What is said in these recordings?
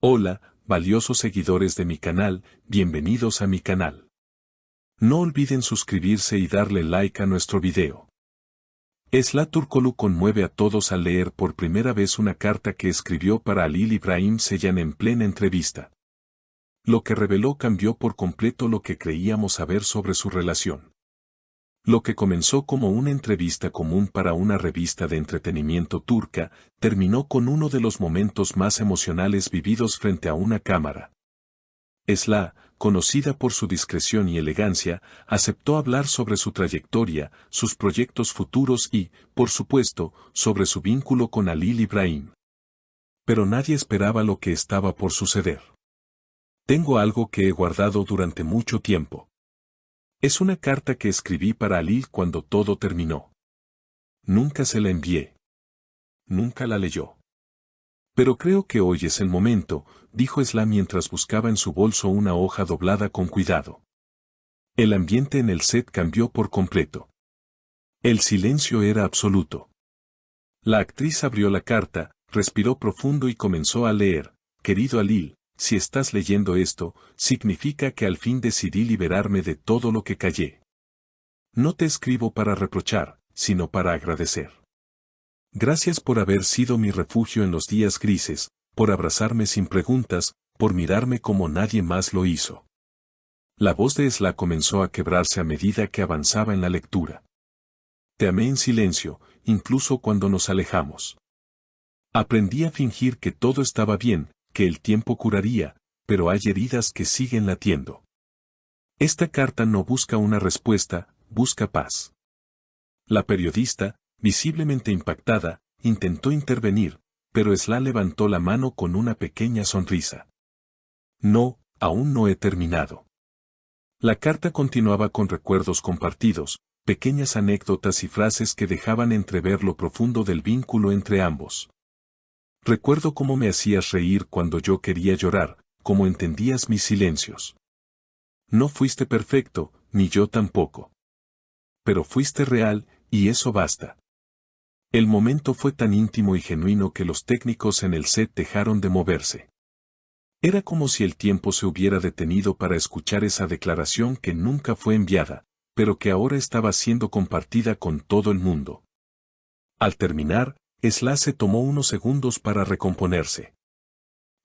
Hola, valiosos seguidores de mi canal, bienvenidos a mi canal. No olviden suscribirse y darle like a nuestro video. Esla Turkoglu conmueve a todos al leer por primera vez una carta que escribió para Halil İbrahim Ceylan en plena entrevista. Lo que reveló cambió por completo lo que creíamos saber sobre su relación. Lo que comenzó como una entrevista común para una revista de entretenimiento turca, terminó con uno de los momentos más emocionales vividos frente a una cámara. Esla, conocida por su discreción y elegancia, aceptó hablar sobre su trayectoria, sus proyectos futuros y, por supuesto, sobre su vínculo con Halil İbrahim. Pero nadie esperaba lo que estaba por suceder. Tengo algo que he guardado durante mucho tiempo. Es una carta que escribí para Halil cuando todo terminó. Nunca se la envié. Nunca la leyó. Pero creo que hoy es el momento, dijo Esla mientras buscaba en su bolso una hoja doblada con cuidado. El ambiente en el set cambió por completo. El silencio era absoluto. La actriz abrió la carta, respiró profundo y comenzó a leer. Querido Halil, si estás leyendo esto, significa que al fin decidí liberarme de todo lo que callé. No te escribo para reprochar, sino para agradecer. Gracias por haber sido mi refugio en los días grises, por abrazarme sin preguntas, por mirarme como nadie más lo hizo. La voz de Esla comenzó a quebrarse a medida que avanzaba en la lectura. Te amé en silencio, incluso cuando nos alejamos. Aprendí a fingir que todo estaba bien, que el tiempo curaría, pero hay heridas que siguen latiendo. Esta carta no busca una respuesta, busca paz. La periodista, visiblemente impactada, intentó intervenir, pero Esla levantó la mano con una pequeña sonrisa. No, aún no he terminado. La carta continuaba con recuerdos compartidos, pequeñas anécdotas y frases que dejaban entrever lo profundo del vínculo entre ambos. Recuerdo cómo me hacías reír cuando yo quería llorar, cómo entendías mis silencios. No fuiste perfecto, ni yo tampoco. Pero fuiste real, y eso basta. El momento fue tan íntimo y genuino que los técnicos en el set dejaron de moverse. Era como si el tiempo se hubiera detenido para escuchar esa declaración que nunca fue enviada, pero que ahora estaba siendo compartida con todo el mundo. Al terminar, Esla se tomó unos segundos para recomponerse.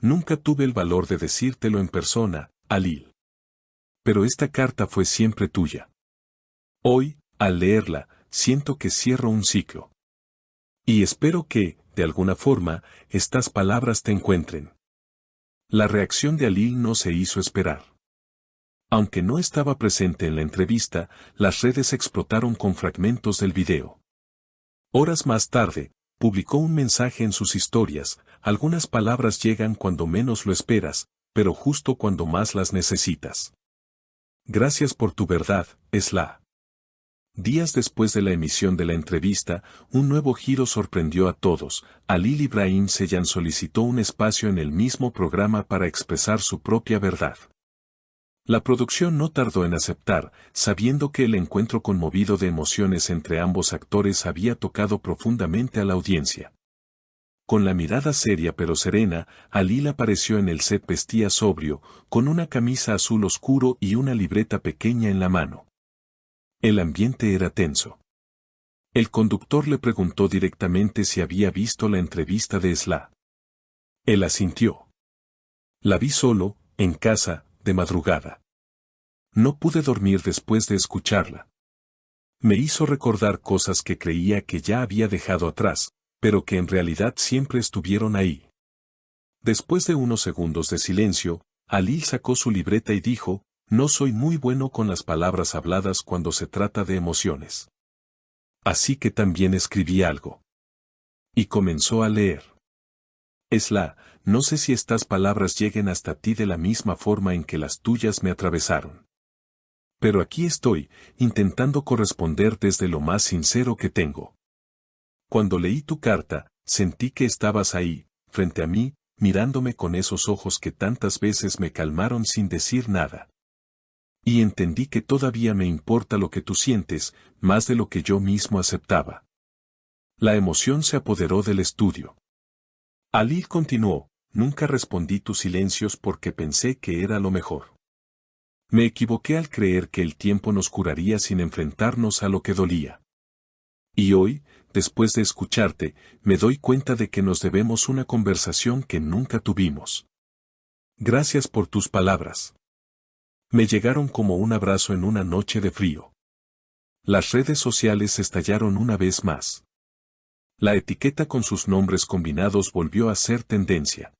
Nunca tuve el valor de decírtelo en persona, Halil. Pero esta carta fue siempre tuya. Hoy, al leerla, siento que cierro un ciclo. Y espero que, de alguna forma, estas palabras te encuentren. La reacción de Halil no se hizo esperar. Aunque no estaba presente en la entrevista, las redes explotaron con fragmentos del video. Horas más tarde, publicó un mensaje en sus historias. Algunas palabras llegan cuando menos lo esperas, pero justo cuando más las necesitas. Gracias por tu verdad, Esla. Días después de la emisión de la entrevista, un nuevo giro sorprendió a todos. Halil İbrahim Ceylan solicitó un espacio en el mismo programa para expresar su propia verdad. La producción no tardó en aceptar, sabiendo que el encuentro conmovido de emociones entre ambos actores había tocado profundamente a la audiencia. Con la mirada seria pero serena, Halil apareció en el set vestía sobrio, con una camisa azul oscuro y una libreta pequeña en la mano. El ambiente era tenso. El conductor le preguntó directamente si había visto la entrevista de Esla. Él asintió. La vi solo, en casa, de madrugada. No pude dormir después de escucharla. Me hizo recordar cosas que creía que ya había dejado atrás, pero que en realidad siempre estuvieron ahí. Después de unos segundos de silencio, Halil sacó su libreta y dijo, no soy muy bueno con las palabras habladas cuando se trata de emociones. Así que también escribí algo. Y comenzó a leer. Esla, no sé si estas palabras lleguen hasta ti de la misma forma en que las tuyas me atravesaron. Pero aquí estoy, intentando corresponder desde lo más sincero que tengo. Cuando leí tu carta, sentí que estabas ahí, frente a mí, mirándome con esos ojos que tantas veces me calmaron sin decir nada. Y entendí que todavía me importa lo que tú sientes, más de lo que yo mismo aceptaba. La emoción se apoderó del estudio. Halil continuó, nunca respondí tus silencios porque pensé que era lo mejor. Me equivoqué al creer que el tiempo nos curaría sin enfrentarnos a lo que dolía. Y hoy, después de escucharte, me doy cuenta de que nos debemos una conversación que nunca tuvimos. Gracias por tus palabras. Me llegaron como un abrazo en una noche de frío. Las redes sociales estallaron una vez más. La etiqueta con sus nombres combinados volvió a ser tendencia.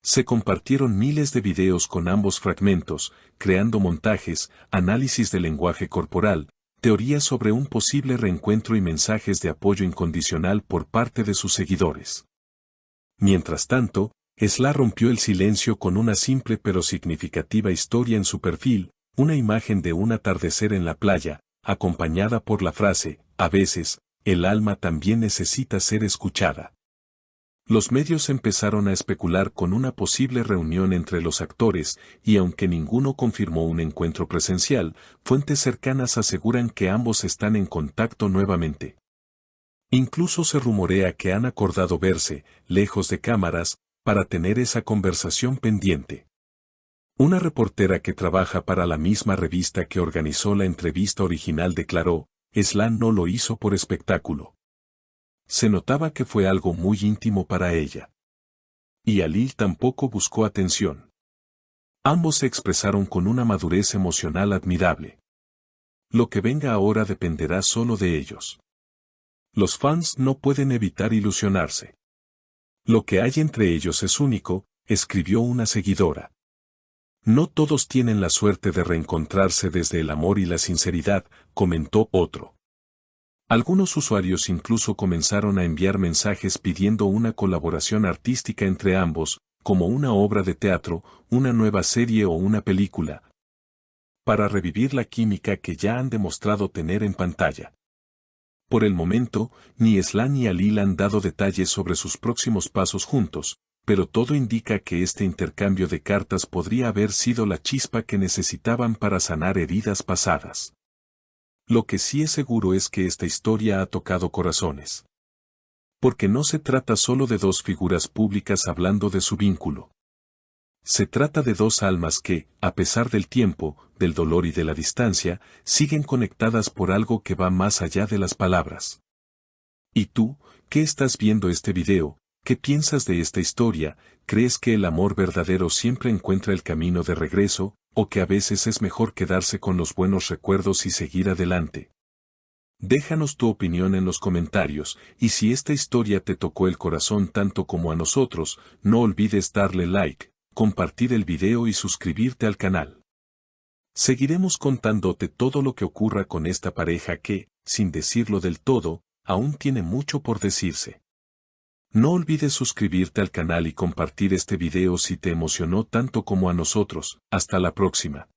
Se compartieron miles de videos con ambos fragmentos, creando montajes, análisis del lenguaje corporal, teorías sobre un posible reencuentro y mensajes de apoyo incondicional por parte de sus seguidores. Mientras tanto, Sla rompió el silencio con una simple pero significativa historia en su perfil, una imagen de un atardecer en la playa, acompañada por la frase, a veces, el alma también necesita ser escuchada. Los medios empezaron a especular con una posible reunión entre los actores, y aunque ninguno confirmó un encuentro presencial, fuentes cercanas aseguran que ambos están en contacto nuevamente. Incluso se rumorea que han acordado verse, lejos de cámaras, para tener esa conversación pendiente. Una reportera que trabaja para la misma revista que organizó la entrevista original declaró, Sla no lo hizo por espectáculo. Se notaba que fue algo muy íntimo para ella. Y Alil tampoco buscó atención. Ambos se expresaron con una madurez emocional admirable. Lo que venga ahora dependerá solo de ellos. Los fans no pueden evitar ilusionarse. Lo que hay entre ellos es único, escribió una seguidora. No todos tienen la suerte de reencontrarse desde el amor y la sinceridad, comentó otro. Algunos usuarios incluso comenzaron a enviar mensajes pidiendo una colaboración artística entre ambos, como una obra de teatro, una nueva serie o una película, para revivir la química que ya han demostrado tener en pantalla. Por el momento, ni Sla ni Alil han dado detalles sobre sus próximos pasos juntos, pero todo indica que este intercambio de cartas podría haber sido la chispa que necesitaban para sanar heridas pasadas. Lo que sí es seguro es que esta historia ha tocado corazones. Porque no se trata solo de dos figuras públicas hablando de su vínculo. Se trata de dos almas que, a pesar del tiempo, del dolor y de la distancia, siguen conectadas por algo que va más allá de las palabras. ¿Y tú, qué estás viendo este video? ¿Qué piensas de esta historia? ¿Crees que el amor verdadero siempre encuentra el camino de regreso, o que a veces es mejor quedarse con los buenos recuerdos y seguir adelante? Déjanos tu opinión en los comentarios, y si esta historia te tocó el corazón tanto como a nosotros, no olvides darle like, compartir el video y suscribirte al canal. Seguiremos contándote todo lo que ocurra con esta pareja que, sin decirlo del todo, aún tiene mucho por decirse. No olvides suscribirte al canal y compartir este video si te emocionó tanto como a nosotros. Hasta la próxima.